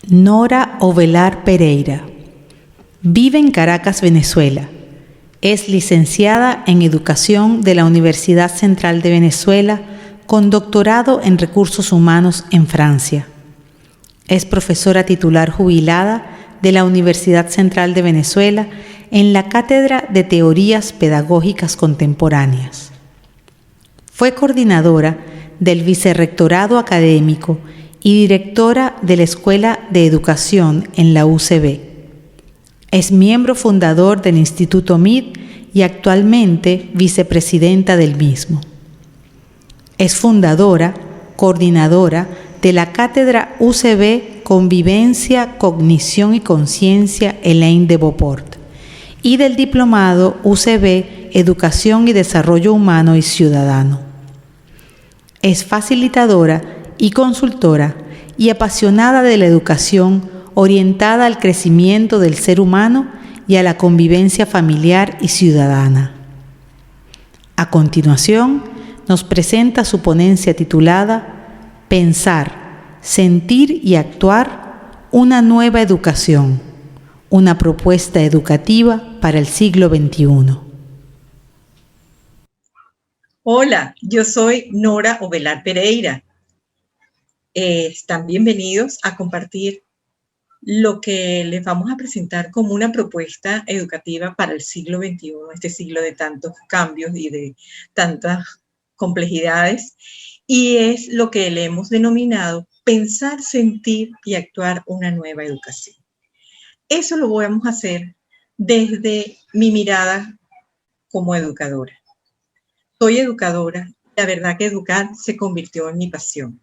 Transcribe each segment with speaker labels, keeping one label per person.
Speaker 1: Nora Ovelar Pereira. Vive en Caracas, Venezuela. Es licenciada en Educación de la Universidad Central de Venezuela con doctorado en Recursos Humanos en Francia. Es profesora titular jubilada de la Universidad Central de Venezuela en la Cátedra de Teorías Pedagógicas Contemporáneas. Fue coordinadora del Vicerrectorado Académico y directora de la Escuela de Educación en la UCB. Es miembro fundador del Instituto MID y actualmente vicepresidenta del mismo. Es fundadora, coordinadora de la Cátedra UCB Convivencia, Cognición y Conciencia Elaine de Beauport y del Diplomado UCB Educación y Desarrollo Humano y Ciudadano. Es facilitadora y consultora y apasionada de la educación orientada al crecimiento del ser humano y a la convivencia familiar y ciudadana. A continuación, nos presenta su ponencia titulada Pensar, Sentir y Actuar, una nueva educación, una propuesta educativa para el siglo XXI.
Speaker 2: Hola, yo soy Nora Ovelar Pereira. Están bienvenidos a compartir lo que les vamos a presentar como una propuesta educativa para el siglo XXI, este siglo de tantos cambios y de tantas complejidades, y es lo que le hemos denominado pensar, sentir y actuar una nueva educación. Eso lo vamos a hacer desde mi mirada como educadora. Soy educadora, la verdad que educar se convirtió en mi pasión.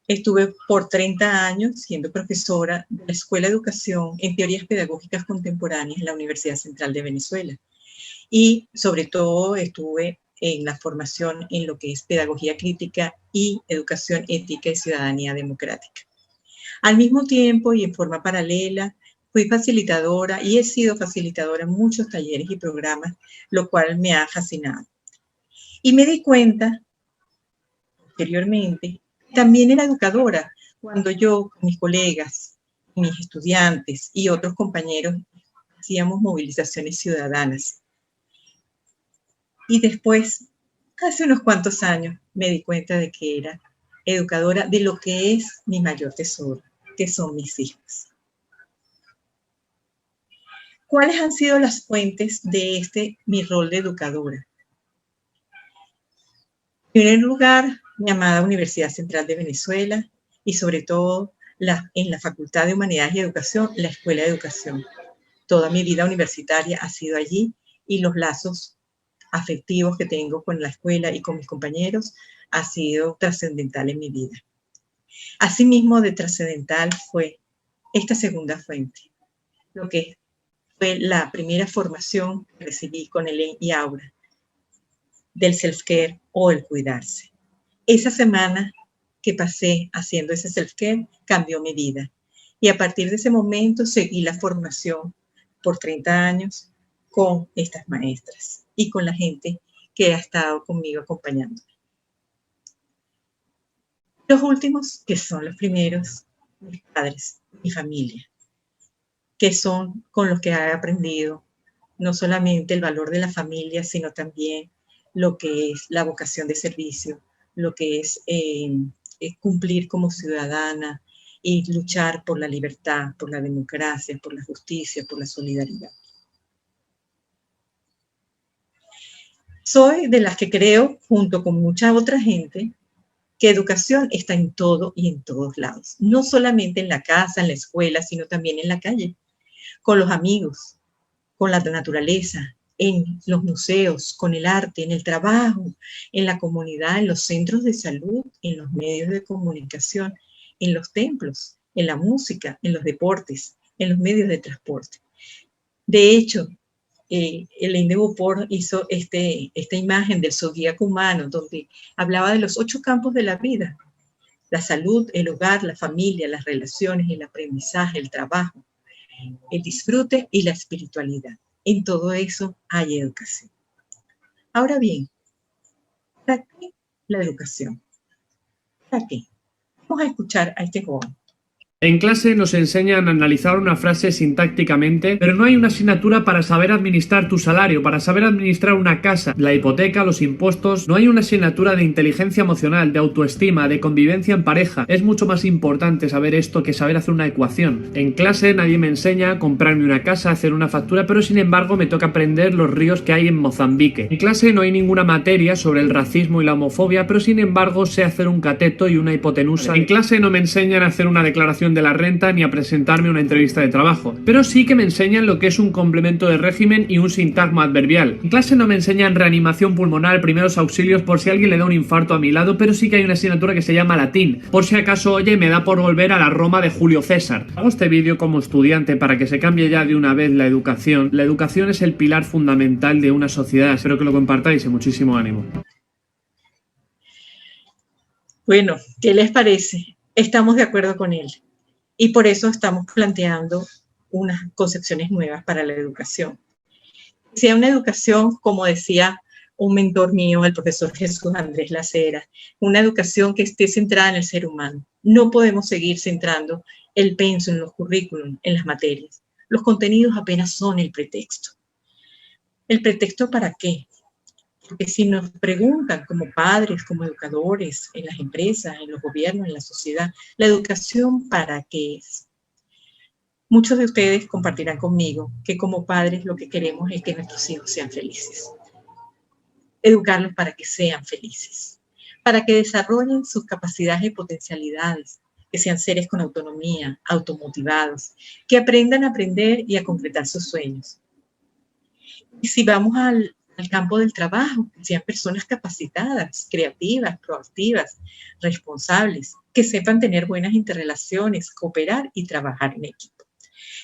Speaker 2: Estuve por 30 años siendo profesora de la Escuela de Educación en Teorías Pedagógicas Contemporáneas en la Universidad Central de Venezuela. Y sobre todo estuve en la formación en lo que es pedagogía crítica y educación ética y ciudadanía democrática. Al mismo tiempo y en forma paralela, fui facilitadora y he sido facilitadora en muchos talleres y programas, lo cual me ha fascinado. Y me di cuenta, posteriormente, también era educadora cuando yo, con mis colegas, mis estudiantes y otros compañeros hacíamos movilizaciones ciudadanas. Y después, hace unos cuantos años, me di cuenta de que era educadora de lo que es mi mayor tesoro, que son mis hijos. ¿Cuáles han sido las fuentes de mi rol de educadora? En primer lugar, mi amada Universidad Central de Venezuela y sobre todo en la Facultad de Humanidades y Educación, la Escuela de Educación. Toda mi vida universitaria ha sido allí y los lazos afectivos que tengo con la escuela y con mis compañeros ha sido trascendental en mi vida. Asimismo, de trascendental fue esta segunda fuente, lo que fue la primera formación que recibí con Elaine y Aura, del self-care o el cuidarse. Esa semana que pasé haciendo ese self-care cambió mi vida. Y a partir de ese momento seguí la formación por 30 años con estas maestras y con la gente que ha estado conmigo acompañándome. Los últimos, que son los primeros, mis padres, mi familia, que son con los que he aprendido no solamente el valor de la familia, sino también lo que es la vocación de servicio, lo que es cumplir como ciudadana y luchar por la libertad, por la democracia, por la justicia, por la solidaridad. Soy de las que creo, junto con mucha otra gente, que educación está en todo y en todos lados. No solamente en la casa, en la escuela, sino también en la calle, con los amigos, con la naturaleza, en los museos, con el arte, en el trabajo, en la comunidad, en los centros de salud, en los medios de comunicación, en los templos, en la música, en los deportes, en los medios de transporte. De hecho, Elaine de Beauport hizo esta imagen del zodíaco humano, donde hablaba de los 8 campos de la vida: la salud, el hogar, la familia, las relaciones, el aprendizaje, el trabajo, el disfrute y la espiritualidad. En todo eso hay educación. Ahora bien, ¿para qué la educación? ¿Para qué? Vamos a escuchar a este joven.
Speaker 3: En clase nos enseñan a analizar una frase sintácticamente, pero no hay una asignatura para saber administrar tu salario, para saber administrar una casa, la hipoteca, los impuestos. No hay una asignatura de inteligencia emocional, de autoestima, de convivencia en pareja. Es mucho más importante saber esto que saber hacer una ecuación. En clase nadie me enseña a comprarme una casa, a hacer una factura, pero sin embargo me toca aprender los ríos que hay en Mozambique. En clase no hay ninguna materia sobre el racismo y la homofobia, pero sin embargo sé hacer un cateto y una hipotenusa. En clase no me enseñan a hacer una declaración de la renta ni a presentarme una entrevista de trabajo, pero sí que me enseñan lo que es un complemento de régimen y un sintagma adverbial. En clase no me enseñan reanimación pulmonar, primeros auxilios por si alguien le da un infarto a mi lado, pero sí que hay una asignatura que se llama latín, por si acaso, oye, me da por volver a la Roma de Julio César. Hago este vídeo como estudiante para que se cambie ya de una vez la educación. La educación es el pilar fundamental de una sociedad. Espero que lo compartáis y muchísimo ánimo.
Speaker 2: Bueno, ¿qué les parece? Estamos de acuerdo con él. Y por eso estamos planteando unas concepciones nuevas para la educación. Sea una educación, como decía un mentor mío, el profesor Jesús Andrés Lacera, una educación que esté centrada en el ser humano. No podemos seguir centrando el pensum en los currículums, en las materias. Los contenidos apenas son el pretexto. ¿El pretexto para qué? Porque si nos preguntan como padres, como educadores, en las empresas, en los gobiernos, en la sociedad, ¿la educación para qué es? Muchos de ustedes compartirán conmigo que como padres lo que queremos es que nuestros hijos sean felices. Educarlos para que sean felices, para que desarrollen sus capacidades y potencialidades, que sean seres con autonomía, automotivados, que aprendan a aprender y a concretar sus sueños. Y si vamos al campo del trabajo, que sean personas capacitadas, creativas, proactivas, responsables, que sepan tener buenas interrelaciones, cooperar y trabajar en equipo.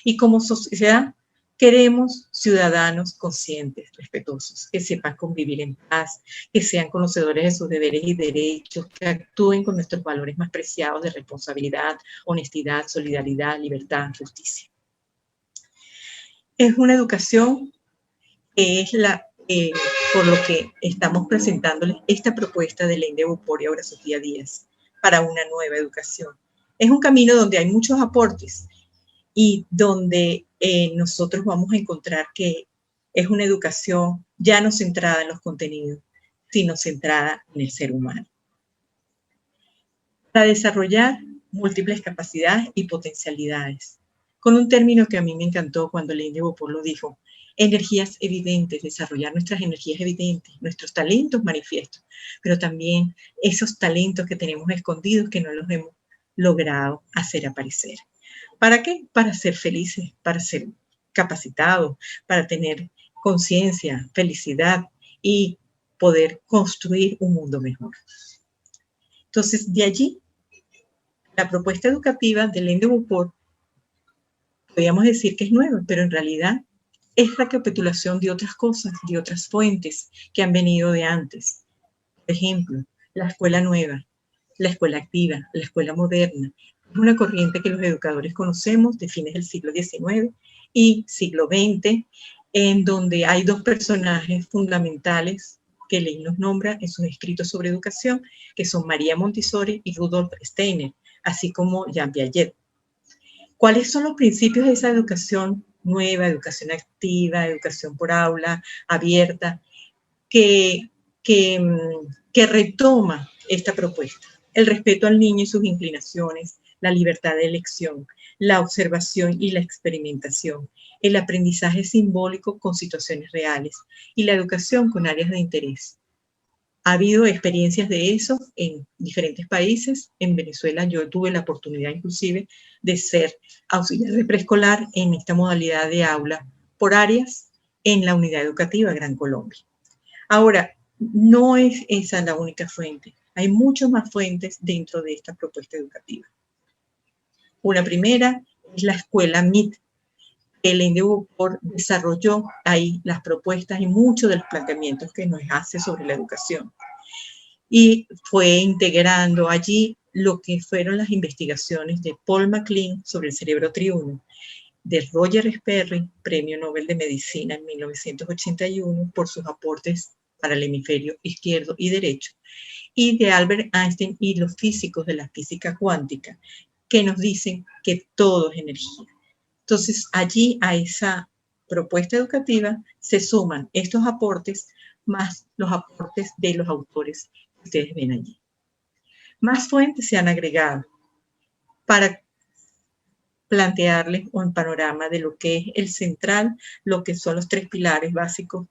Speaker 2: Y como sociedad queremos ciudadanos conscientes, respetuosos, que sepan convivir en paz, que sean conocedores de sus deberes y derechos, que actúen con nuestros valores más preciados de responsabilidad, honestidad, solidaridad, libertad, justicia. Es una educación que es por lo que estamos presentándoles esta propuesta de ley de Beauport y ahora Sofía Díaz para una nueva educación. Es un camino donde hay muchos aportes y donde nosotros vamos a encontrar que es una educación ya no centrada en los contenidos, sino centrada en el ser humano. Para desarrollar múltiples capacidades y potencialidades, con un término que a mí me encantó cuando Ley de Beauport lo dijo, energías evidentes, desarrollar nuestras energías evidentes, nuestros talentos manifiestos, pero también esos talentos que tenemos escondidos que no los hemos logrado hacer aparecer. ¿Para qué? Para ser felices, para ser capacitados, para tener conciencia, felicidad y poder construir un mundo mejor. Entonces, de allí, la propuesta educativa de Ley de Beauport, podríamos decir que es nueva, pero en realidad es recapitulación de otras cosas, de otras fuentes que han venido de antes. Por ejemplo, la escuela nueva, la escuela activa, la escuela moderna. Es una corriente que los educadores conocemos de fines del siglo XIX y siglo XX, en donde hay dos personajes fundamentales que Leigh nos nombra en sus escritos sobre educación, que son María Montessori y Rudolf Steiner, así como Jean Piaget. ¿Cuáles son los principios de esa educación nueva, educación activa, educación por aula, abierta, que retoma esta propuesta? El respeto al niño y sus inclinaciones, la libertad de elección, la observación y la experimentación, el aprendizaje simbólico con situaciones reales y la educación con áreas de interés. Ha habido experiencias de eso en diferentes países. En Venezuela yo tuve la oportunidad inclusive de ser auxiliar de preescolar en esta modalidad de aula por áreas en la unidad educativa Gran Colombia. Ahora, no es esa la única fuente. Hay muchas más fuentes dentro de esta propuesta educativa. Una primera es la escuela MIT. El Ley de Beauport desarrolló ahí las propuestas y muchos de los planteamientos que nos hace sobre la educación. Y fue integrando allí lo que fueron las investigaciones de Paul MacLean sobre el cerebro triuno, de Roger Sperry, Premio Nobel de Medicina en 1981 por sus aportes para el hemisferio izquierdo y derecho, y de Albert Einstein y los físicos de la física cuántica, que nos dicen que todo es energía. Entonces, allí a esa propuesta educativa se suman estos aportes más los aportes de los autores que ustedes ven allí. Más fuentes se han agregado para plantearles un panorama de lo que es el central, lo que son los tres pilares básicos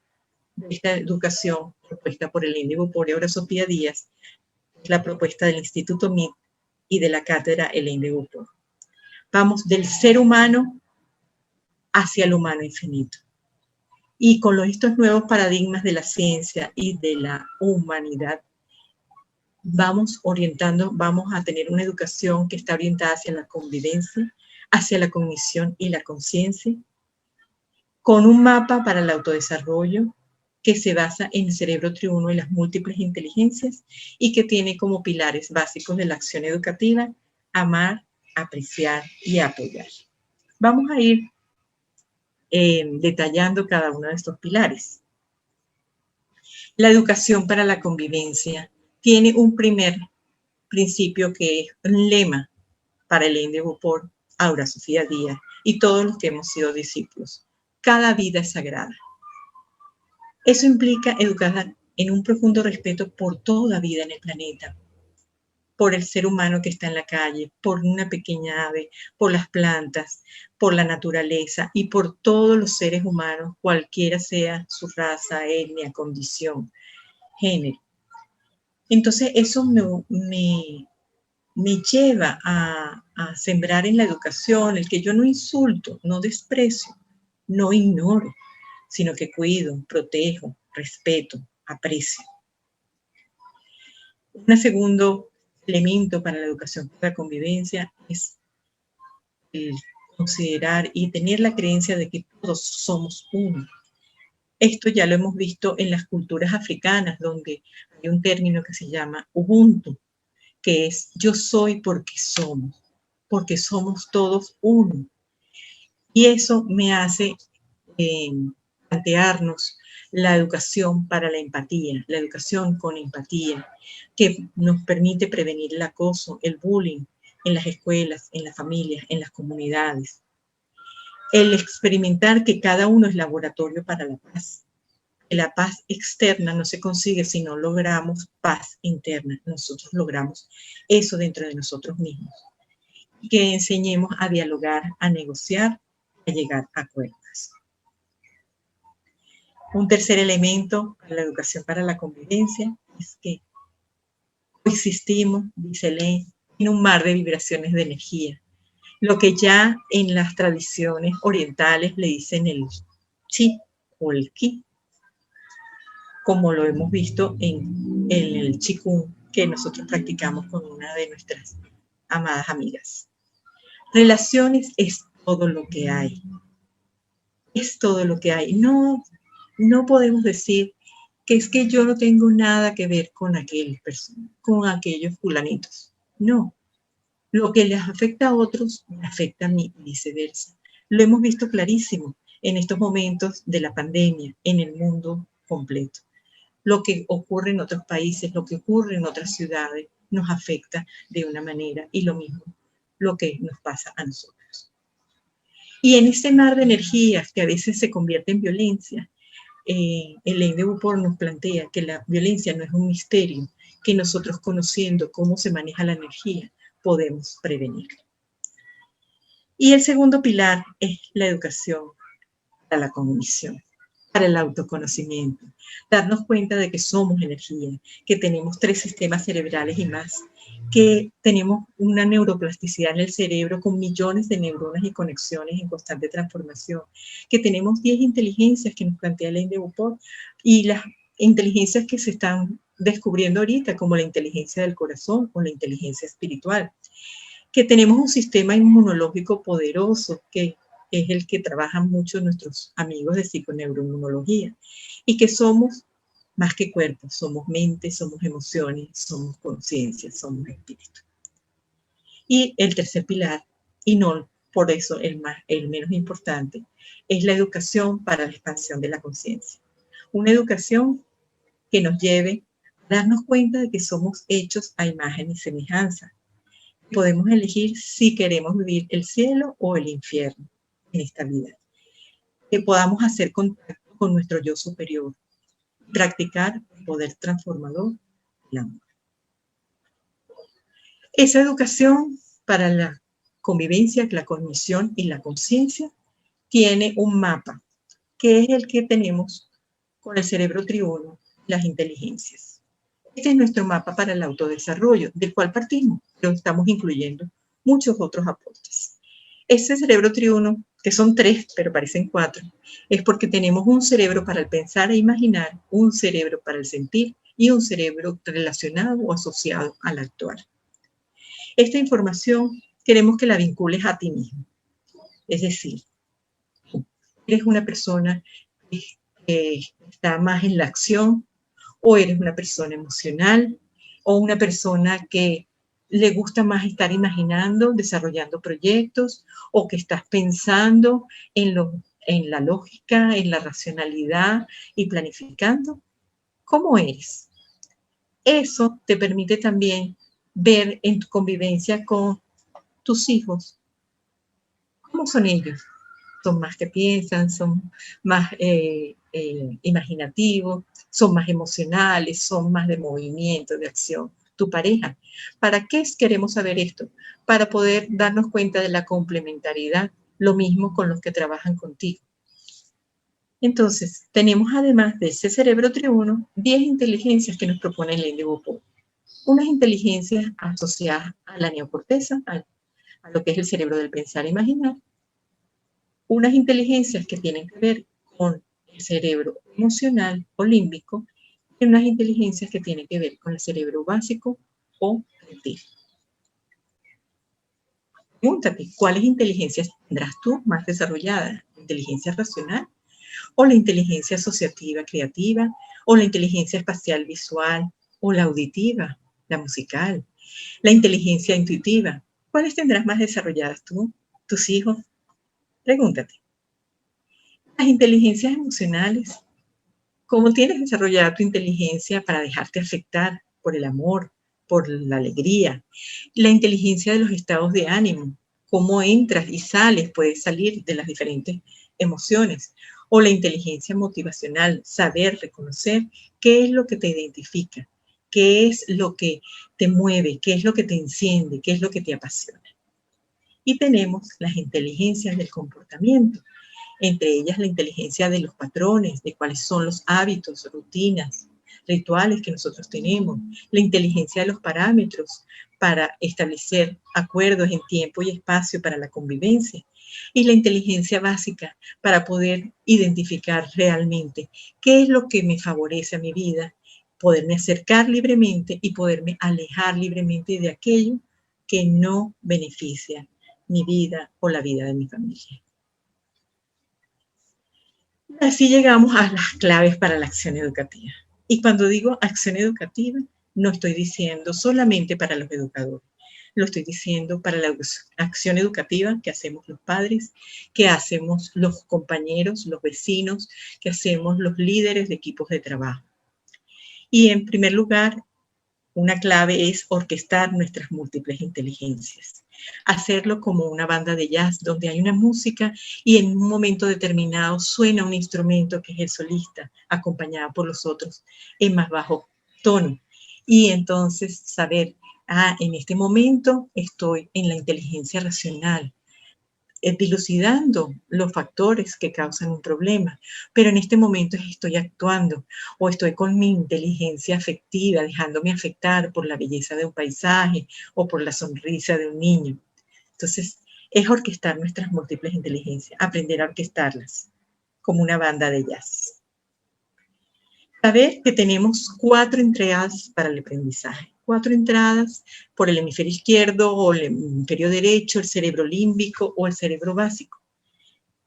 Speaker 2: de esta educación propuesta por el Índigo por Eura Sofía Díaz, la propuesta del Instituto MIT y de la cátedra El Índigo por. Vamos del ser humano hacia el humano infinito. Y con estos nuevos paradigmas de la ciencia y de la humanidad, vamos a tener una educación que está orientada hacia la convivencia, hacia la cognición y la conciencia, con un mapa para el autodesarrollo que se basa en el cerebro triuno y las múltiples inteligencias y que tiene como pilares básicos de la acción educativa: amar, apreciar y apoyar. Vamos a ir detallando cada uno de estos pilares. La educación para la convivencia tiene un primer principio que es un lema para el Índigo por Aura Sofía Díaz y todos los que hemos sido discípulos: cada vida es sagrada. Eso implica educar en un profundo respeto por toda vida en el planeta, por el ser humano que está en la calle, por una pequeña ave, por las plantas, por la naturaleza y por todos los seres humanos, cualquiera sea su raza, etnia, condición, género. Entonces eso me lleva a sembrar en la educación el que yo no insulto, no desprecio, no ignoro, sino que cuido, protejo, respeto, aprecio. Un segundo elemento para la educación para la convivencia es el considerar y tener la creencia de que todos somos uno. Esto ya lo hemos visto en las culturas africanas, donde hay un término que se llama Ubuntu, que es yo soy porque somos todos uno. Y eso me hace plantearnos la educación para la empatía, la educación con empatía, que nos permite prevenir el acoso, el bullying en las escuelas, en las familias, en las comunidades. El experimentar que cada uno es laboratorio para la paz. Que la paz externa no se consigue si no logramos paz interna. Nosotros logramos eso dentro de nosotros mismos. Que enseñemos a dialogar, a negociar, a llegar a acuerdos. Un tercer elemento para la educación para la convivencia es que coexistimos, dice Ley, en un mar de vibraciones de energía. Lo que ya en las tradiciones orientales le dicen el chi o el ki, como lo hemos visto en el Qigong que nosotros practicamos con una de nuestras amadas amigas. Relaciones es todo lo que hay. Es todo lo que hay. No podemos decir que es que yo no tengo nada que ver con aquellos fulanitos. No. Lo que les afecta a otros me afecta a mí y viceversa. Lo hemos visto clarísimo en estos momentos de la pandemia en el mundo completo. Lo que ocurre en otros países, lo que ocurre en otras ciudades, nos afecta de una manera y lo mismo lo que nos pasa a nosotros. Y en ese mar de energías que a veces se convierte en violencia, el Índigo por nos plantea que la violencia no es un misterio, que nosotros conociendo cómo se maneja la energía podemos prevenirla. Y el segundo pilar es la educación para la cognición, para el autoconocimiento, darnos cuenta de que somos energía, que tenemos 3 sistemas cerebrales y más, que tenemos una neuroplasticidad en el cerebro con millones de neuronas y conexiones en constante transformación, que tenemos 10 inteligencias que nos plantea el Índigo por y las inteligencias que se están descubriendo ahorita, como la inteligencia del corazón o la inteligencia espiritual, que tenemos un sistema inmunológico poderoso que es el que trabajan mucho nuestros amigos de psiconeuroinmunología, y que somos más que cuerpos, somos mente, somos emociones, somos conciencia, somos espíritu. Y el tercer pilar, y no por eso el menos importante, es la educación para la expansión de la conciencia. Una educación que nos lleve a darnos cuenta de que somos hechos a imagen y semejanza, Podemos elegir si queremos vivir el cielo o el infierno en esta vida. Que podamos hacer contacto con nuestro yo superior, practicar el poder transformador del amor. Esa educación para la convivencia, la cognición y la conciencia tiene un mapa, que es el que tenemos con el cerebro triuno, las inteligencias. Este es nuestro mapa para el autodesarrollo, del cual partimos, pero estamos incluyendo muchos otros aportes. Ese cerebro triuno, que son 3, pero parecen 4, es porque tenemos un cerebro para el pensar e imaginar, un cerebro para el sentir y un cerebro relacionado o asociado al actuar. Esta información queremos que la vincules a ti mismo. Es decir, eres una persona que está más en la acción, o eres una persona emocional, o una persona que le gusta más estar imaginando, desarrollando proyectos, o que estás pensando en la lógica, en la racionalidad y planificando. ¿Cómo eres? Eso te permite también ver en tu convivencia con tus hijos cómo son ellos. Son más que piensan, son más imaginativos, son más emocionales, son más de movimiento, de acción. Tu pareja. ¿Para qué queremos saber esto? Para poder darnos cuenta de la complementariedad, lo mismo con los que trabajan contigo. Entonces, tenemos además de ese cerebro triuno, 10 inteligencias que nos propone el Indigo Po. Unas inteligencias asociadas a la neocorteza, a lo que es el cerebro del pensar e imaginar. Unas inteligencias que tienen que ver con el cerebro emocional o límbico y unas inteligencias que tienen que ver con el cerebro básico o reptil. Pregúntate, ¿cuáles inteligencias tendrás tú más desarrolladas? ¿La inteligencia racional o la inteligencia asociativa creativa o la inteligencia espacial visual o la auditiva, la musical, la inteligencia intuitiva? ¿Cuáles tendrás más desarrolladas tú, tus hijos? Pregúntate. Las inteligencias emocionales. ¿Cómo tienes desarrollada tu inteligencia para dejarte afectar por el amor, por la alegría? La inteligencia de los estados de ánimo. ¿Cómo entras y sales, puedes salir de las diferentes emociones? O la inteligencia motivacional, saber reconocer qué es lo que te identifica, qué es lo que te mueve, qué es lo que te enciende, qué es lo que te apasiona. Y tenemos las inteligencias del comportamiento, entre ellas la inteligencia de los patrones, de cuáles son los hábitos, rutinas, rituales que nosotros tenemos, la inteligencia de los parámetros para establecer acuerdos en tiempo y espacio para la convivencia, y la inteligencia básica para poder identificar realmente qué es lo que me favorece a mi vida, poderme acercar libremente y poderme alejar libremente de aquello que no beneficia mi vida o la vida de mi familia. Así llegamos a las claves para la acción educativa. Y cuando digo acción educativa, no estoy diciendo solamente para los educadores, lo estoy diciendo para la acción educativa que hacemos los padres, que hacemos los compañeros, los vecinos, que hacemos los líderes de equipos de trabajo. Y en primer lugar, una clave es orquestar nuestras múltiples inteligencias. Hacerlo como una banda de jazz donde hay una música y en un momento determinado suena un instrumento que es el solista, acompañado por los otros en más bajo tono. Y entonces saber, en este momento estoy en la inteligencia racional, dilucidando los factores que causan un problema, pero en este momento estoy actuando o estoy con mi inteligencia afectiva, dejándome afectar por la belleza de un paisaje o por la sonrisa de un niño. Entonces, es orquestar nuestras múltiples inteligencias, aprender a orquestarlas como una banda de jazz. Saber que tenemos 4 entradas para el aprendizaje. 4 entradas por el hemisferio izquierdo o el hemisferio derecho, el cerebro límbico o el cerebro básico.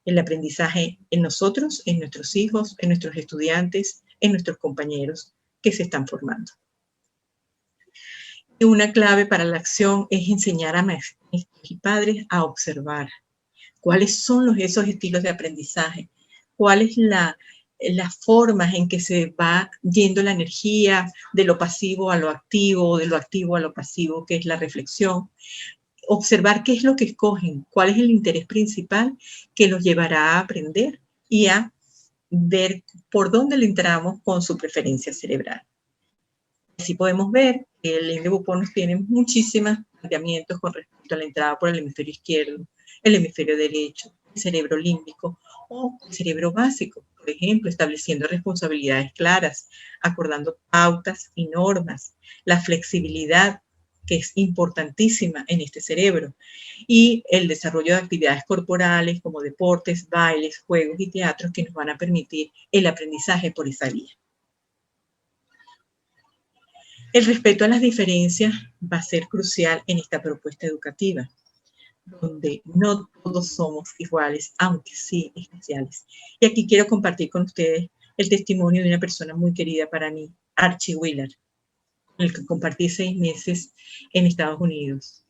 Speaker 2: El aprendizaje en nosotros, en nuestros hijos, en nuestros estudiantes, en nuestros compañeros que se están formando. Y una clave para la acción es enseñar a maestros y padres a observar cuáles son esos estilos de aprendizaje, cuál es las formas en que se va yendo la energía de lo pasivo a lo activo, o de lo activo a lo pasivo, que es la reflexión. observar qué es lo que escogen, cuál es el interés principal que los llevará a aprender y a ver por dónde le entramos con su preferencia cerebral. Así podemos ver que el INDEBUPOR nos tiene muchísimos planteamientos con respecto a la entrada por el hemisferio izquierdo, el hemisferio derecho, el cerebro límbico o el cerebro básico, por ejemplo, estableciendo responsabilidades claras, acordando pautas y normas, la flexibilidad, que es importantísima en este cerebro, y el desarrollo de actividades corporales como deportes, bailes, juegos y teatros que nos van a permitir el aprendizaje por esa vía. El respeto a las diferencias va a ser crucial en esta propuesta educativa, donde no todos somos iguales, aunque sí especiales. Y aquí quiero compartir con ustedes el testimonio de una persona muy querida para mí, Archie Wheeler, con el que compartí 6 meses en Estados Unidos.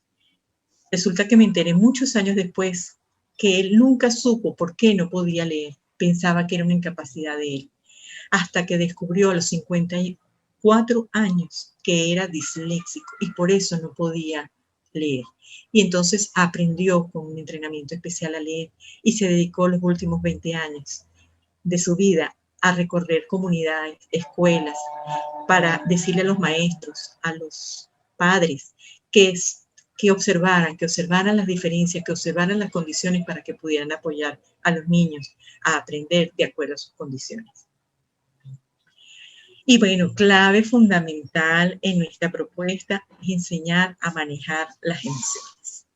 Speaker 2: Resulta que me enteré muchos años después que él nunca supo por qué no podía leer. Pensaba que era una incapacidad de él. Hasta que descubrió a los 54 años que era disléxico y por eso no podía leer. Y entonces aprendió con un entrenamiento especial a leer y se dedicó los últimos 20 años de su vida a recorrer comunidades, escuelas, para decirle a los maestros, a los padres, que observaran las diferencias, que observaran las condiciones para que pudieran apoyar a los niños a aprender de acuerdo a sus condiciones. Y bueno, clave fundamental en nuestra propuesta es enseñar a manejar las emociones.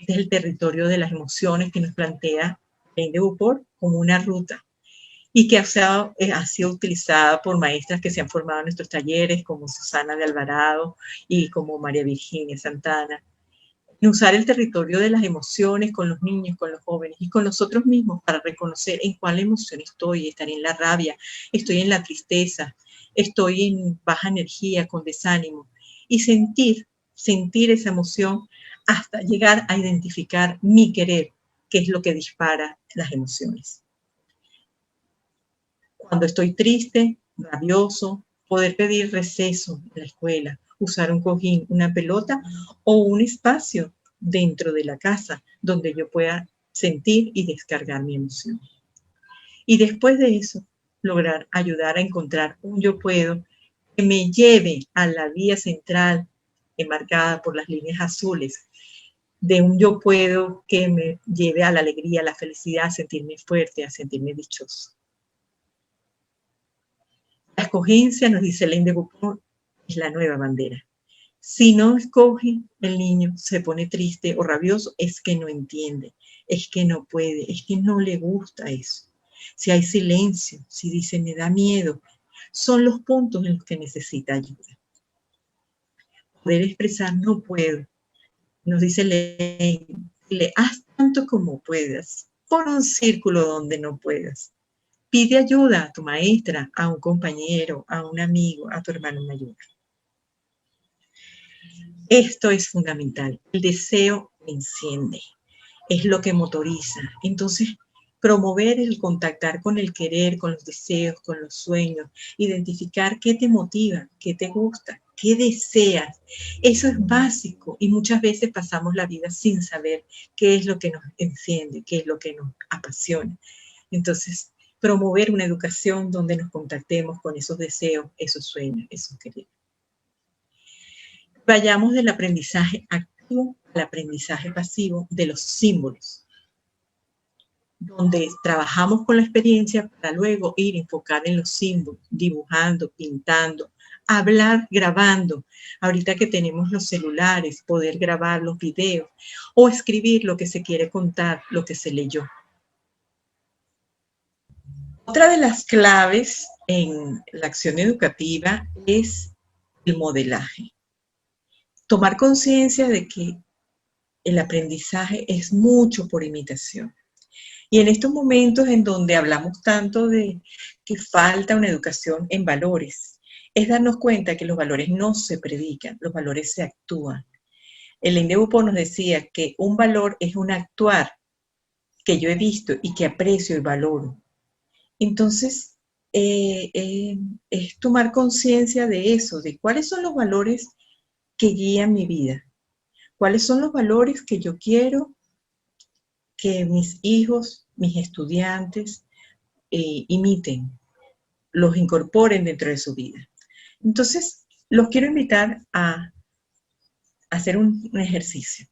Speaker 2: Este es el territorio de las emociones que nos plantea INDEBUPOR como una ruta y que ha sido utilizada por maestras que se han formado en nuestros talleres, como Susana de Alvarado y como María Virginia Santana. En usar el territorio de las emociones con los niños, con los jóvenes y con nosotros mismos para reconocer en cuál emoción estoy. Estaré en la rabia, estoy en la tristeza, estoy en baja energía, con desánimo. Y sentir esa emoción hasta llegar a identificar mi querer, que es lo que dispara las emociones. Cuando estoy triste, rabioso, poder pedir receso en la escuela, usar un cojín, una pelota o un espacio dentro de la casa donde yo pueda sentir y descargar mi emoción. Y después de eso, lograr ayudar a encontrar un yo puedo que me lleve a la vía central enmarcada por las líneas azules, de un yo puedo que me lleve a la alegría, a la felicidad, a sentirme fuerte, a sentirme dichoso. La escogencia, nos dice el INDEBUPOR, es la nueva bandera. Si no escoge, el niño se pone triste o rabioso, es que no entiende, es que no puede, es que no le gusta eso. Si hay silencio, si dice me da miedo, son los puntos en los que necesita ayuda. Poder expresar no puedo. Nos dice le haz tanto como puedas, pon un círculo donde no puedas. Pide ayuda a tu maestra, a un compañero, a un amigo, a tu hermano mayor. Esto es fundamental. El deseo enciende, es lo que motoriza. Entonces, promover el contactar con el querer, con los deseos, con los sueños, identificar qué te motiva, qué te gusta, qué deseas. Eso es básico y muchas veces pasamos la vida sin saber qué es lo que nos enciende, qué es lo que nos apasiona. Entonces, promover una educación donde nos contactemos con esos deseos, esos sueños, esos quereres. Vayamos del aprendizaje activo al aprendizaje pasivo de los símbolos, donde trabajamos con la experiencia para luego ir a enfocar en los símbolos, dibujando, pintando, hablar, grabando. Ahorita que tenemos los celulares, poder grabar los videos o escribir lo que se quiere contar, lo que se leyó. Otra de las claves en la acción educativa es el modelaje. Tomar conciencia de que el aprendizaje es mucho por imitación. Y en estos momentos en donde hablamos tanto de que falta una educación en valores, es darnos cuenta que los valores no se predican, los valores se actúan. El INDEBUPOR nos decía que un valor es un actuar que yo he visto y que aprecio y valoro. Entonces, es tomar conciencia de eso, de cuáles son los valores que guían mi vida. ¿Cuáles son los valores que yo quiero que mis hijos, mis estudiantes imiten, los incorporen dentro de su vida? Entonces, los quiero invitar a hacer un ejercicio.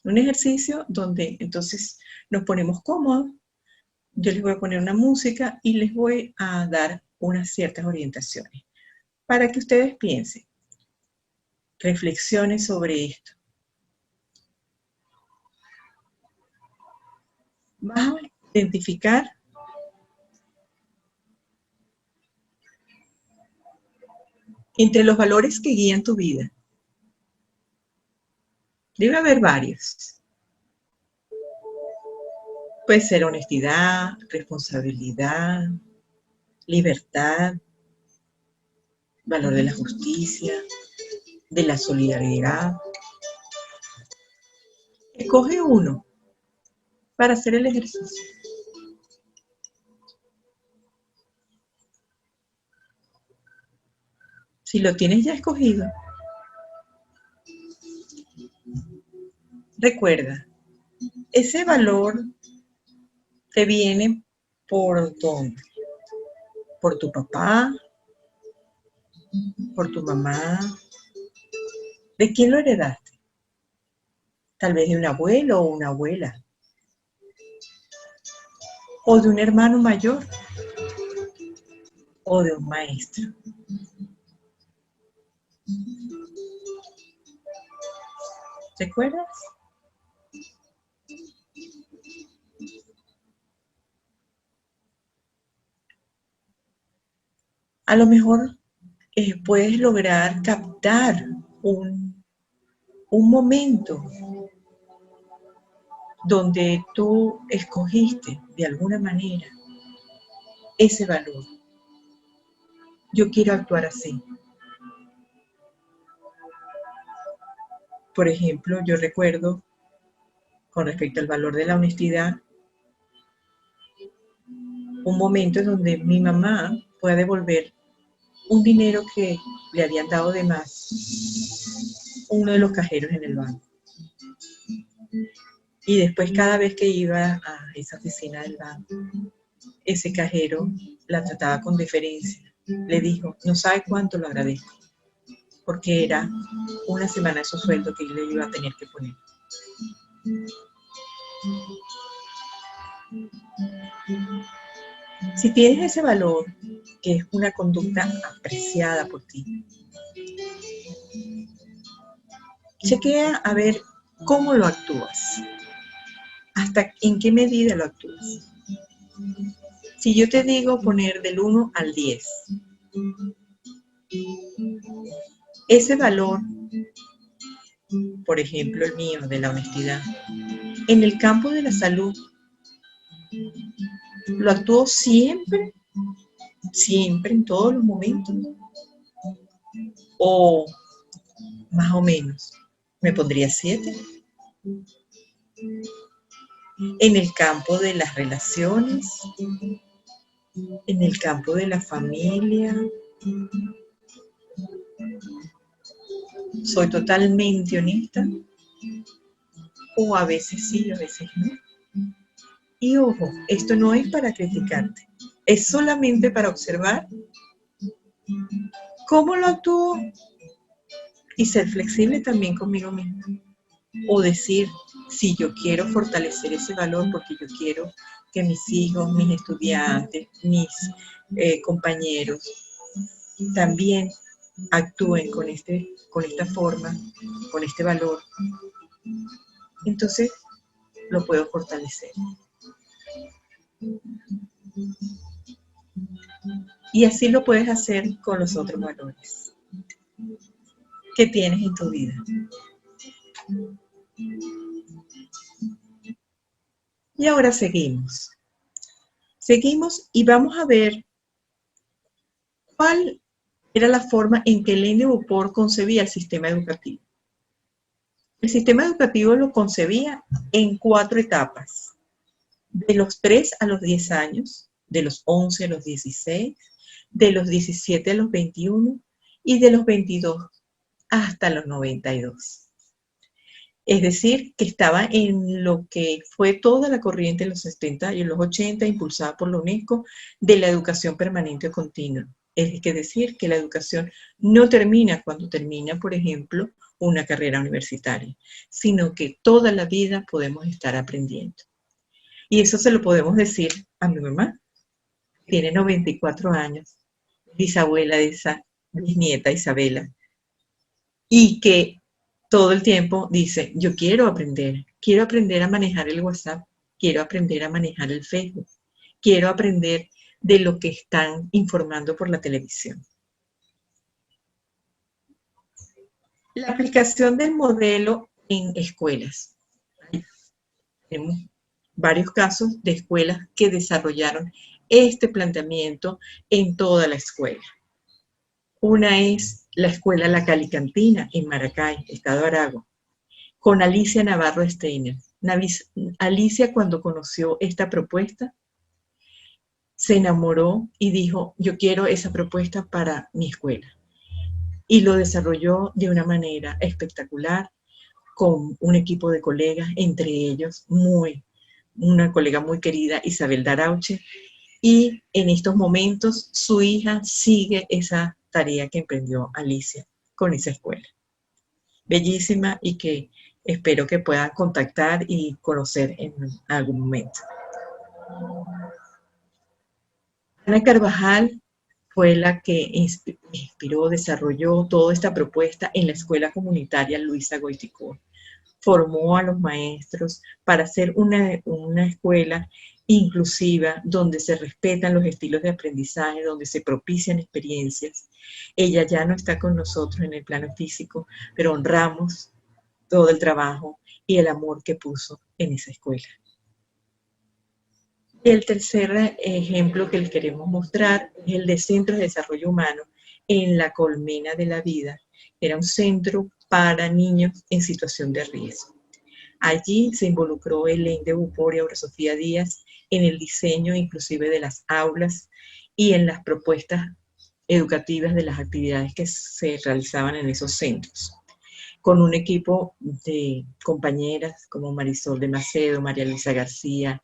Speaker 2: Un ejercicio donde entonces nos ponemos cómodos. Yo les voy a poner una música y les voy a dar unas ciertas orientaciones para que ustedes piensen, reflexionen sobre esto. Vas a identificar entre los valores que guían tu vida. Debe haber varios. Puede ser honestidad, responsabilidad, libertad, valor de la justicia, de la solidaridad. Escoge uno para hacer el ejercicio. Si lo tienes ya escogido, recuerda, ese valor te viene por dónde, por tu papá, por tu mamá. ¿De quién lo heredaste? Tal vez de un abuelo o una abuela, o de un hermano mayor, o de un maestro. ¿Recuerdas? A lo mejor puedes lograr captar un momento donde tú escogiste de alguna manera ese valor. Yo quiero actuar así. Por ejemplo, yo recuerdo, con respecto al valor de la honestidad, un momento en donde mi mamá puede devolver un dinero que le habían dado de más uno de los cajeros en el banco. Y después, cada vez que iba a esa oficina del banco, ese cajero la trataba con deferencia. Le dijo, no sabe cuánto lo agradezco, porque era una semana de su sueldo que yo le iba a tener que poner. Si tienes ese valor, que es una conducta apreciada por ti, chequea a ver cómo lo actúas, hasta en qué medida lo actúas. Si yo te digo poner del 1 al 10, ese valor, por ejemplo el mío, de la honestidad, en el campo de la salud, ¿lo actúo siempre? ¿Siempre, en todos los momentos? ¿O más o menos? ¿Me pondría 7? En el campo de las relaciones, en el campo de la familia, ¿soy totalmente honesta? O a veces sí, a veces no. Y ojo, esto no es para criticarte, es solamente para observar cómo lo actúo y ser flexible también conmigo misma. O decir, si yo quiero fortalecer ese valor porque yo quiero que mis hijos, mis estudiantes, mis compañeros también actúen con esta forma, con este valor, entonces lo puedo fortalecer. Y así lo puedes hacer con los otros valores que tienes en tu vida. Y ahora seguimos. Seguimos y vamos a ver cuál era la forma en que Elaine de Beauport concebía el sistema educativo. El sistema educativo lo concebía en 4 etapas. De los 3 a los 10 años, de los 11 a los 16, de los 17 a los 21 y de los 22 hasta los 92. Es decir, que estaba en lo que fue toda la corriente en los 70 y en los 80, impulsada por la UNESCO, de la educación permanente o continua. Es decir, que la educación no termina cuando termina, por ejemplo, una carrera universitaria, sino que toda la vida podemos estar aprendiendo. Y eso se lo podemos decir a mi mamá, que tiene 94 años, bisabuela de esa bisnieta Isabela, y que todo el tiempo dice, yo quiero aprender a manejar el WhatsApp, quiero aprender a manejar el Facebook, quiero aprender de lo que están informando por la televisión. La aplicación del modelo en escuelas. Tenemos varios casos de escuelas que desarrollaron este planteamiento en toda la escuela. Una es la escuela La Calicantina en Maracay, Estado Aragua, con Alicia Navarro Steiner. Alicia, cuando conoció esta propuesta, se enamoró y dijo, yo quiero esa propuesta para mi escuela. Y lo desarrolló de una manera espectacular, con un equipo de colegas, entre ellos una colega muy querida, Isabel Darauche, y en estos momentos su hija sigue esa tarea que emprendió Alicia con esa escuela. Bellísima, y que espero que puedan contactar y conocer en algún momento. Ana Carvajal fue la que inspiró, desarrolló toda esta propuesta en la escuela comunitaria Luisa Goiticó. Formó a los maestros para hacer una escuela inclusiva, donde se respetan los estilos de aprendizaje, donde se propician experiencias. Ella ya no está con nosotros en el plano físico, pero honramos todo el trabajo y el amor que puso en esa escuela. El tercer ejemplo que les queremos mostrar es el de Centros de Desarrollo Humano en La Colmena de la Vida. Era un centro para niños en situación de riesgo. Allí se involucró Elaine de Bupor y Aura Sofía Díaz en el diseño inclusive de las aulas y en las propuestas educativas de las actividades que se realizaban en esos centros, con un equipo de compañeras como Marisol de Macedo, María Luisa García,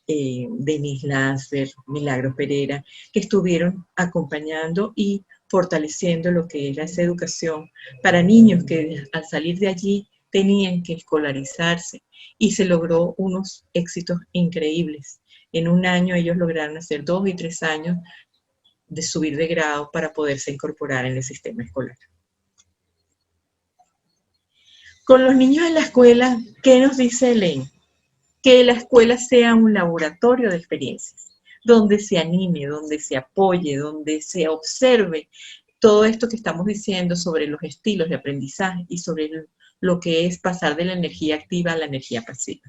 Speaker 2: Denise Lancer, Milagros Pereira, que estuvieron acompañando y fortaleciendo lo que era esa educación para niños que al salir de allí tenían que escolarizarse, y se logró unos éxitos increíbles. En un año ellos lograron hacer 2 y 3 años de subir de grado para poderse incorporar en el sistema escolar. Con los niños en la escuela, ¿qué nos dice Elaine? Que la escuela sea un laboratorio de experiencias, donde se anime, donde se apoye, donde se observe todo esto que estamos diciendo sobre los estilos de aprendizaje y sobre lo que es pasar de la energía activa a la energía pasiva.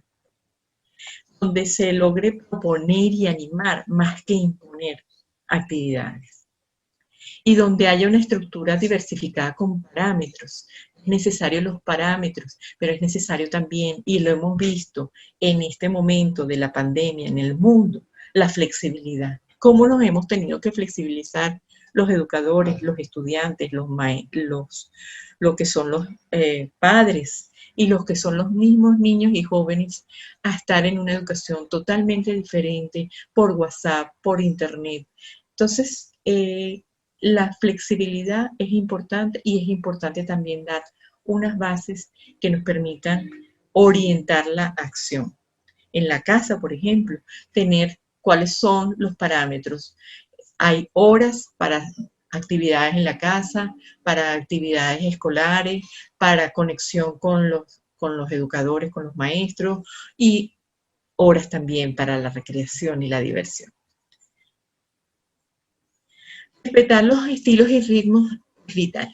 Speaker 2: Donde se logre proponer y animar más que imponer actividades. Y donde haya una estructura diversificada con parámetros. Es necesario los parámetros, pero es necesario también, y lo hemos visto en este momento de la pandemia en el mundo, la flexibilidad. ¿Cómo nos hemos tenido que flexibilizar los educadores, los estudiantes, lo que son los padres y los que son los mismos niños y jóvenes, a estar en una educación totalmente diferente por WhatsApp, por internet? Entonces, la flexibilidad es importante, y es importante también dar unas bases que nos permitan orientar la acción. En la casa, por ejemplo, tener cuáles son los parámetros. Hay horas para actividades en la casa, para actividades escolares, para conexión con los educadores, con los maestros, y horas también para la recreación y la diversión. Respetar los estilos y ritmos es vital.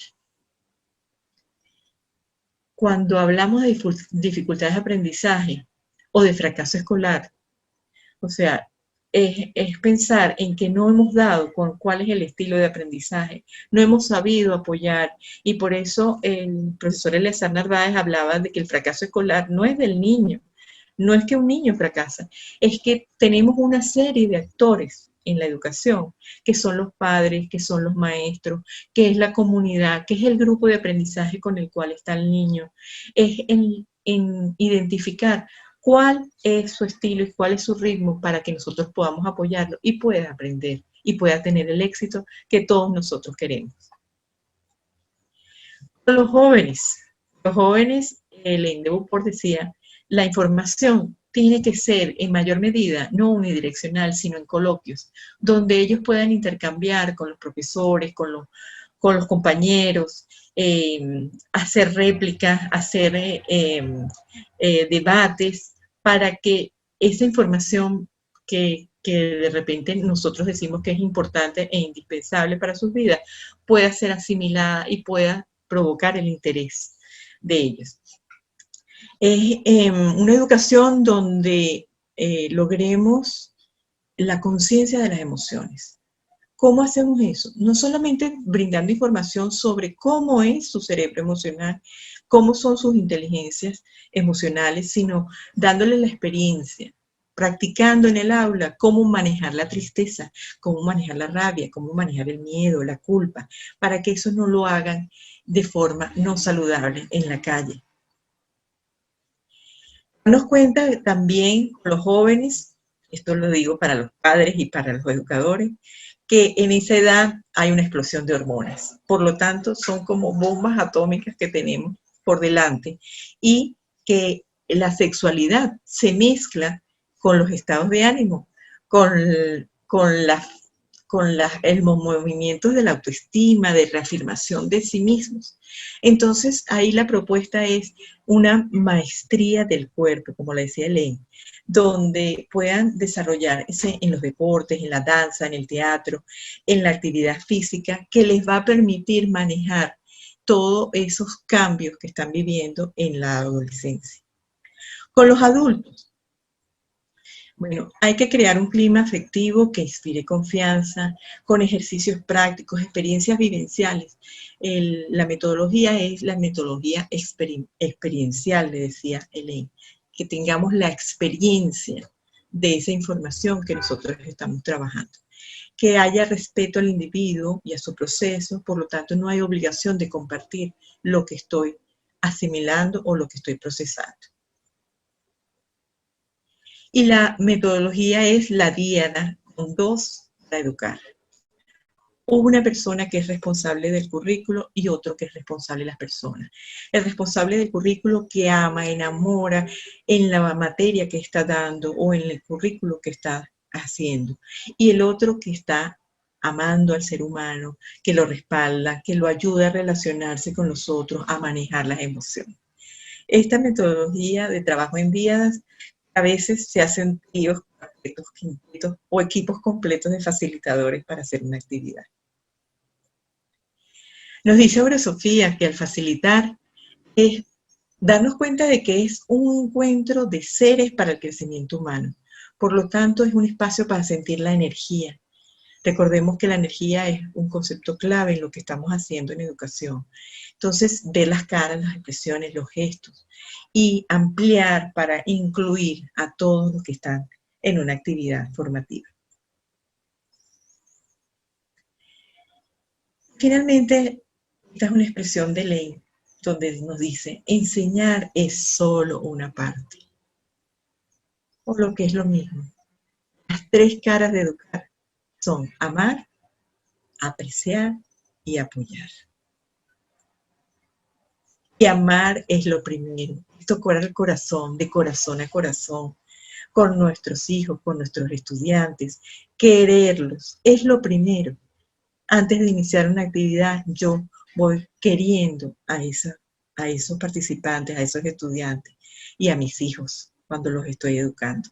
Speaker 2: Cuando hablamos de dificultades de aprendizaje o de fracaso escolar, o sea, es pensar en que no hemos dado con cuál es el estilo de aprendizaje, no hemos sabido apoyar, y por eso el profesor Eleazar Narváez hablaba de que el fracaso escolar no es del niño, no es que un niño fracasa, es que tenemos una serie de actores en la educación, que son los padres, que son los maestros, que es la comunidad, que es el grupo de aprendizaje con el cual está el niño, es en identificar cuál es su estilo y cuál es su ritmo para que nosotros podamos apoyarlo y pueda aprender y pueda tener el éxito que todos nosotros queremos. Los jóvenes, Elaine de Beauport decía, la información tiene que ser en mayor medida no unidireccional, sino en coloquios, donde ellos puedan intercambiar con los profesores, con los compañeros, hacer réplicas, hacer debates, para que esa información que de repente nosotros decimos que es importante e indispensable para sus vidas, pueda ser asimilada y pueda provocar el interés de ellos. Es una educación donde logremos la conciencia de las emociones. ¿Cómo hacemos eso? No solamente brindando información sobre cómo es su cerebro emocional, cómo son sus inteligencias emocionales, sino dándole la experiencia, practicando en el aula cómo manejar la tristeza, cómo manejar la rabia, cómo manejar el miedo, la culpa, para que eso no lo hagan de forma no saludable en la calle. Darnos cuenta también con los jóvenes, esto lo digo para los padres y para los educadores, que en esa edad hay una explosión de hormonas. Por lo tanto, son como bombas atómicas que tenemos por delante y que la sexualidad se mezcla con los estados de ánimo, con los movimientos de la autoestima, de reafirmación de sí mismos. Entonces, ahí la propuesta es una maestría del cuerpo, como le decía Elaine, donde puedan desarrollarse en los deportes, en la danza, en el teatro, en la actividad física, que les va a permitir manejar todos esos cambios que están viviendo en la adolescencia. Con los adultos, bueno, hay que crear un clima afectivo que inspire confianza, con ejercicios prácticos, experiencias vivenciales. La metodología es la metodología experiencial, le decía Elaine, que tengamos la experiencia de esa información que nosotros estamos trabajando. Que haya respeto al individuo y a su proceso, por lo tanto no hay obligación de compartir lo que estoy asimilando o lo que estoy procesando. Y la metodología es la diada con 2 para educar. Una persona que es responsable del currículo y otro que es responsable de las personas. El responsable del currículo que ama, enamora en la materia que está dando o en el currículo que está haciendo. Y el otro que está amando al ser humano, que lo respalda, que lo ayuda a relacionarse con los otros, a manejar las emociones. Esta metodología de trabajo en díadas a veces se hacen tríos, cuartetos, quintetos o equipos completos de facilitadores para hacer una actividad. Nos dice ahora Sofía que al facilitar es darnos cuenta de que es un encuentro de seres para el crecimiento humano. Por lo tanto, es un espacio para sentir la energía. Recordemos que la energía es un concepto clave en lo que estamos haciendo en educación. Entonces, ver las caras, las expresiones, los gestos y ampliar para incluir a todos los que están en una actividad formativa. Finalmente, esta es una expresión de Elaine donde nos dice, enseñar es solo una parte. O lo que es lo mismo. Las 3 caras de educar son amar, apreciar y apoyar. Y amar es lo primero, es tocar el corazón, de corazón a corazón, con nuestros hijos, con nuestros estudiantes, quererlos, es lo primero. Antes de iniciar una actividad, yo voy queriendo a esos participantes, a esos estudiantes y a mis hijos cuando los estoy educando.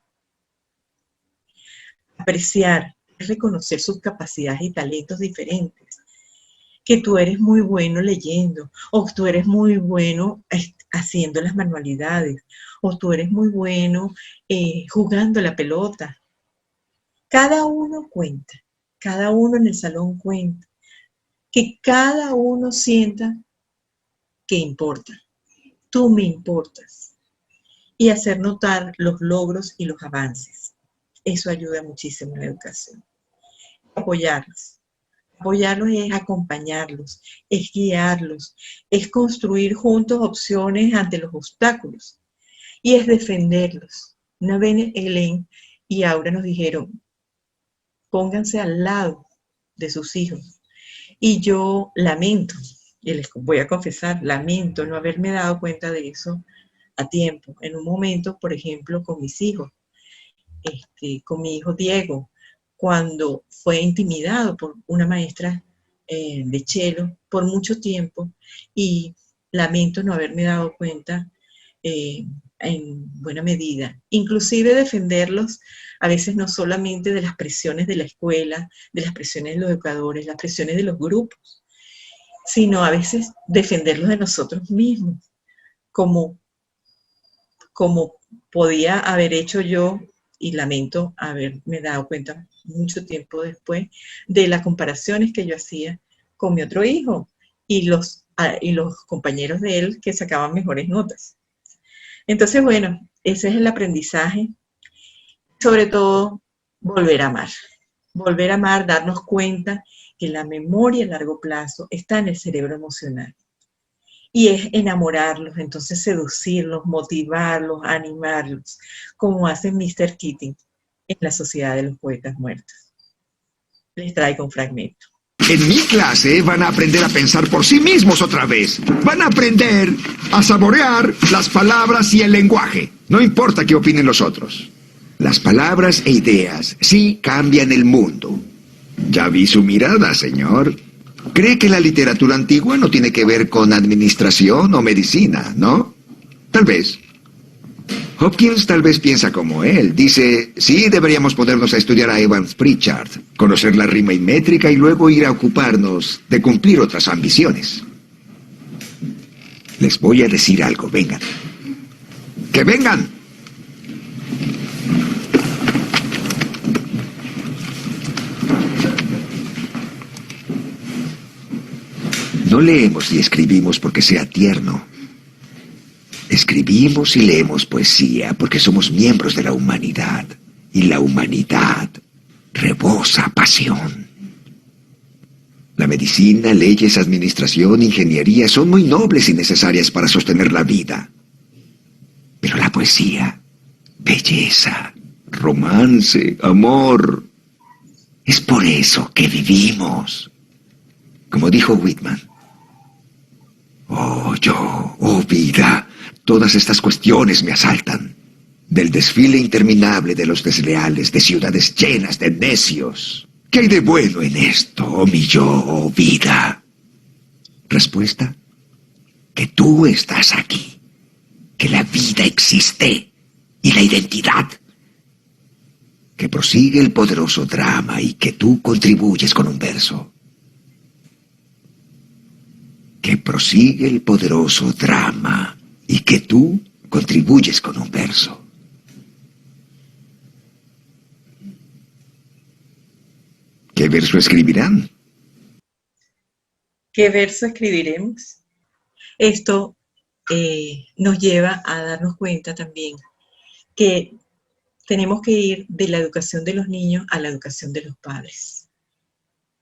Speaker 2: Apreciar es reconocer sus capacidades y talentos diferentes. Que tú eres muy bueno leyendo, o tú eres muy bueno haciendo las manualidades, o tú eres muy bueno jugando la pelota. Cada uno cuenta, cada uno en el salón cuenta, que cada uno sienta que importa. Tú me importas. Y hacer notar los logros y los avances. Eso ayuda muchísimo en la educación. Apoyarlos. Apoyarlos es acompañarlos, es guiarlos, es construir juntos opciones ante los obstáculos. y es defenderlos. Una vez Helen y Aura nos dijeron, pónganse al lado de sus hijos. Y yo lamento, y les voy a confesar, lamento no haberme dado cuenta de eso a tiempo. En un momento, por ejemplo, con mis hijos, con mi hijo Diego, cuando fue intimidado por una maestra de cello por mucho tiempo, y lamento no haberme dado cuenta en buena medida. Inclusive defenderlos a veces no solamente de las presiones de la escuela, de las presiones de los educadores, las presiones de los grupos, sino a veces defenderlos de nosotros mismos, como podía haber hecho yo, y lamento haberme dado cuenta mucho tiempo después de las comparaciones que yo hacía con mi otro hijo y los compañeros de él que sacaban mejores notas. Entonces, bueno, ese es el aprendizaje. Sobre todo, volver a amar, darnos cuenta que la memoria a largo plazo está en el cerebro emocional. Y es enamorarlos, entonces seducirlos, motivarlos, animarlos, como hace Mr. Keating en La Sociedad de los Poetas Muertos. Les traigo un fragmento.
Speaker 4: En mi clase van a aprender a pensar por sí mismos otra vez. Van a aprender a saborear las palabras y el lenguaje. No importa qué opinen los otros. Las palabras e ideas sí cambian el mundo. Ya vi su mirada, señor. Cree que la literatura antigua no tiene que ver con administración o medicina, ¿no? Tal vez. Hopkins tal vez piensa como él. Dice, sí, deberíamos ponernos a estudiar a Evans Pritchard, conocer la rima y métrica y luego ir a ocuparnos de cumplir otras ambiciones. Les voy a decir algo, vengan. ¡Que vengan! No leemos y escribimos porque sea tierno. Escribimos y leemos poesía porque somos miembros de la humanidad. Y la humanidad rebosa pasión. La medicina, leyes, administración, ingeniería son muy nobles y necesarias para sostener la vida. Pero la poesía, belleza, romance, amor, es por eso que vivimos. Como dijo Whitman, oh vida, todas estas cuestiones me asaltan. Del desfile interminable de los desleales, de ciudades llenas de necios. ¿Qué hay de bueno en esto, oh mi yo, oh vida? Respuesta, que tú estás aquí, que la vida existe y la identidad, que prosigue el poderoso drama y que tú contribuyes con un verso. Que prosigue el poderoso drama y que tú contribuyes con un verso. ¿Qué verso escribirán?
Speaker 2: ¿Qué verso escribiremos? Esto nos lleva a darnos cuenta también que tenemos que ir de la educación de los niños a la educación de los padres.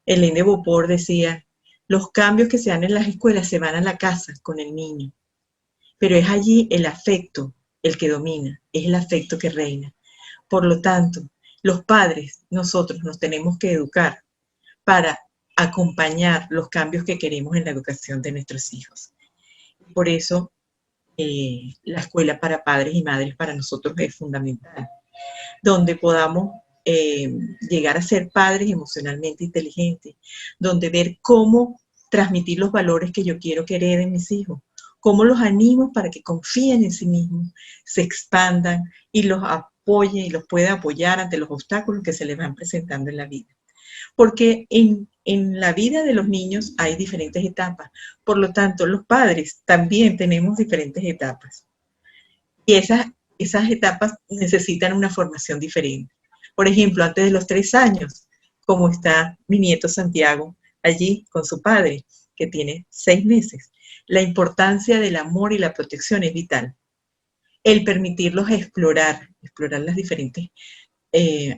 Speaker 2: Hélène de Beauport decía, los cambios que se dan en las escuelas se van a la casa con el niño, pero es allí el afecto el que domina, es el afecto que reina. Por lo tanto, los padres, nosotros nos tenemos que educar para acompañar los cambios que queremos en la educación de nuestros hijos. Por eso, la escuela para padres y madres para nosotros es fundamental, donde podamos llegar a ser padres emocionalmente inteligentes, donde ver cómo transmitir los valores que yo quiero que hereden mis hijos, cómo los animo para que confíen en sí mismos, se expandan y los apoye y los pueda apoyar ante los obstáculos que se les van presentando en la vida. Porque en la vida de los niños hay diferentes etapas, por lo tanto los padres también tenemos diferentes etapas y esas etapas necesitan una formación diferente. Por ejemplo, antes de los 3 años, como está mi nieto Santiago allí con su padre, que tiene 6 meses, la importancia del amor y la protección es vital. El permitirlos explorar las diferentes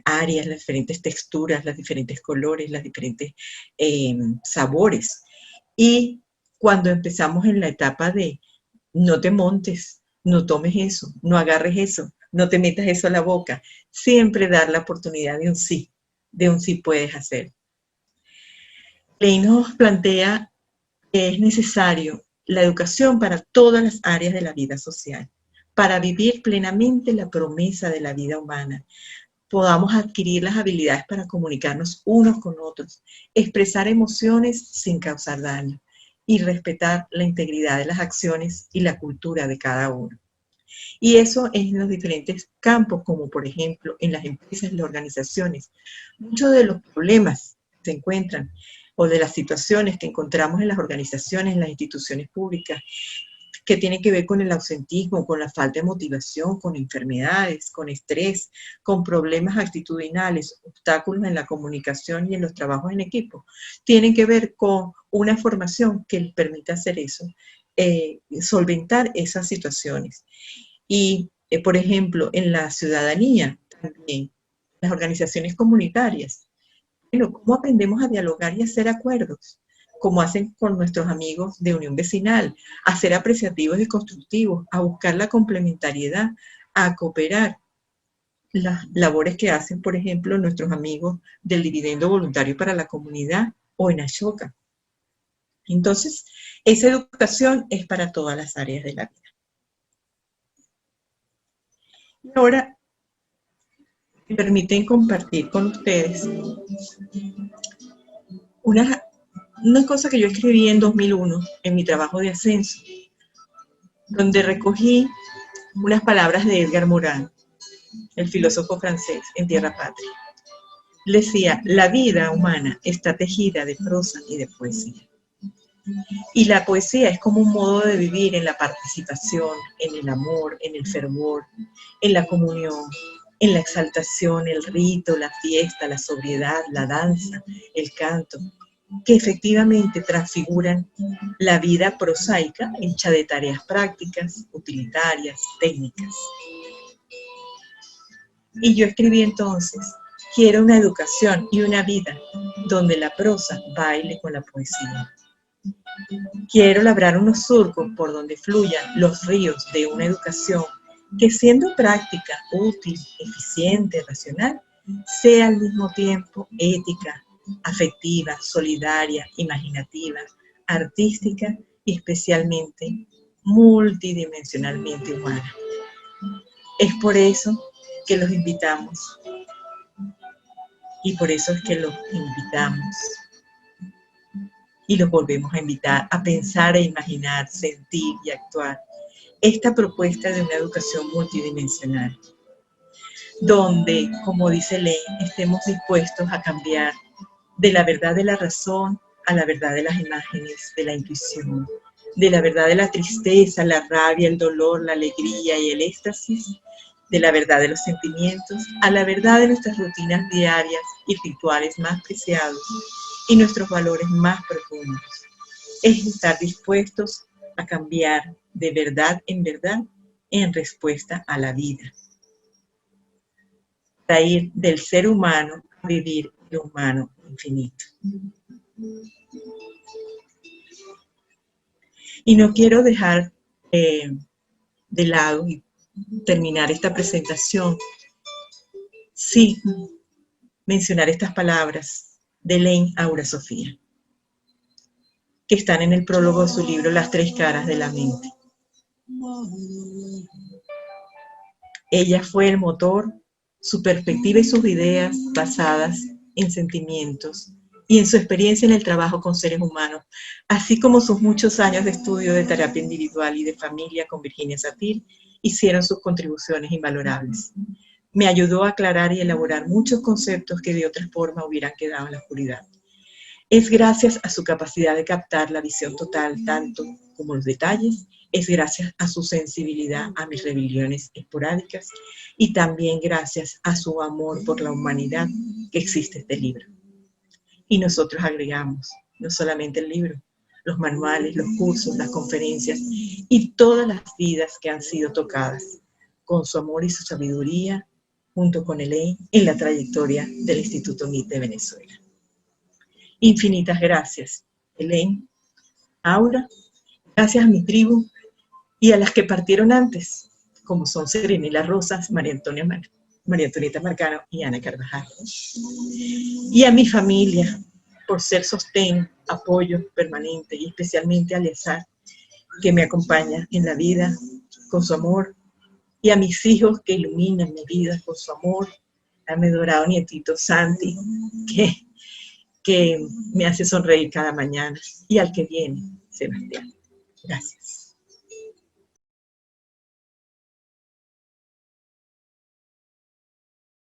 Speaker 2: áreas, las diferentes texturas, los diferentes colores, los diferentes sabores. Y cuando empezamos en la etapa de no te montes No tomes eso, no agarres eso, no te metas eso a la boca. Siempre dar la oportunidad de un sí puedes hacer. Ley nos plantea que es necesario la educación para todas las áreas de la vida social, para vivir plenamente la promesa de la vida humana, podamos adquirir las habilidades para comunicarnos unos con otros, expresar emociones sin causar daño y respetar la integridad de las acciones y la cultura de cada uno. Y eso es en los diferentes campos, como por ejemplo en las empresas y las organizaciones. Muchos de los problemas que se encuentran o de las situaciones que encontramos en las organizaciones, en las instituciones públicas, que tienen que ver con el ausentismo, con la falta de motivación, con enfermedades, con estrés, con problemas actitudinales, obstáculos en la comunicación y en los trabajos en equipo, tienen que ver con una formación que les permita hacer eso, solventar esas situaciones. Y, por ejemplo, en la ciudadanía también, las organizaciones comunitarias, bueno, ¿cómo aprendemos a dialogar y hacer acuerdos? Como hacen con nuestros amigos de Unión Vecinal, a ser apreciativos y constructivos, a buscar la complementariedad, a cooperar. Las labores que hacen, por ejemplo, nuestros amigos del Dividendo Voluntario para la Comunidad o en Ashoka. Entonces, esa educación es para todas las áreas de la vida. Y ahora me permiten compartir con ustedes una cosa que yo escribí en 2001 en mi trabajo de ascenso, donde recogí unas palabras de Edgar Morin, el filósofo francés, en Tierra Patria. Decía, la vida humana está tejida de prosa y de poesía. Y la poesía es como un modo de vivir en la participación, en el amor, en el fervor, en la comunión, en la exaltación, el rito, la fiesta, la sobriedad, la danza, el canto, que efectivamente transfiguran la vida prosaica hecha de tareas prácticas, utilitarias, técnicas. Y yo escribí entonces, quiero una educación y una vida donde la prosa baile con la poesía. Quiero labrar unos surcos por donde fluyan los ríos de una educación que, siendo práctica, útil, eficiente, racional, sea al mismo tiempo ética, afectiva, solidaria, imaginativa, artística y especialmente multidimensionalmente humana. Es por eso que los invitamos y por eso es que los invitamos y los volvemos a invitar a pensar e imaginar, sentir y actuar esta propuesta de una educación multidimensional, donde, como dice Ley, estemos dispuestos a cambiar de la verdad de la razón a la verdad de las imágenes, de la intuición, de la verdad de la tristeza, la rabia, el dolor, la alegría y el éxtasis, de la verdad de los sentimientos a la verdad de nuestras rutinas diarias y rituales más preciados y nuestros valores más profundos. Es estar dispuestos a cambiar de verdad en respuesta a la vida. Para ir del ser humano a vivir el humano infinito. Y no quiero dejar de lado y terminar esta presentación sin mencionar estas palabras de Elaine Aura Sofía, que están en el prólogo de su libro Las tres caras de la mente. Ella fue el motor, su perspectiva y sus ideas basadas en sentimientos y en su experiencia en el trabajo con seres humanos, así como sus muchos años de estudio de terapia individual y de familia con Virginia Satir, hicieron sus contribuciones invalorables. Me ayudó a aclarar y elaborar muchos conceptos que de otra forma hubieran quedado en la oscuridad. Es gracias a su capacidad de captar la visión total, tanto como los detalles, es gracias a su sensibilidad a mis rebeliones esporádicas y también gracias a su amor por la humanidad que existe este libro. Y nosotros agregamos no solamente el libro, los manuales, los cursos, las conferencias y todas las vidas que han sido tocadas con su amor y su sabiduría, junto con Elaine, en la trayectoria del Instituto MIT de Venezuela. Infinitas gracias, Elaine, Aura, gracias a mi tribu y a las que partieron antes, como son Serenela Rosas, María Antonieta Marcano y Ana Carvajal. Y a mi familia, por ser sostén, apoyo permanente y especialmente a Eleazar, que me acompaña en la vida con su amor, y a mis hijos que iluminan mi vida con su amor, a mi dorado nietito Santi, que me hace sonreír cada mañana, y al que viene, Sebastián. Gracias.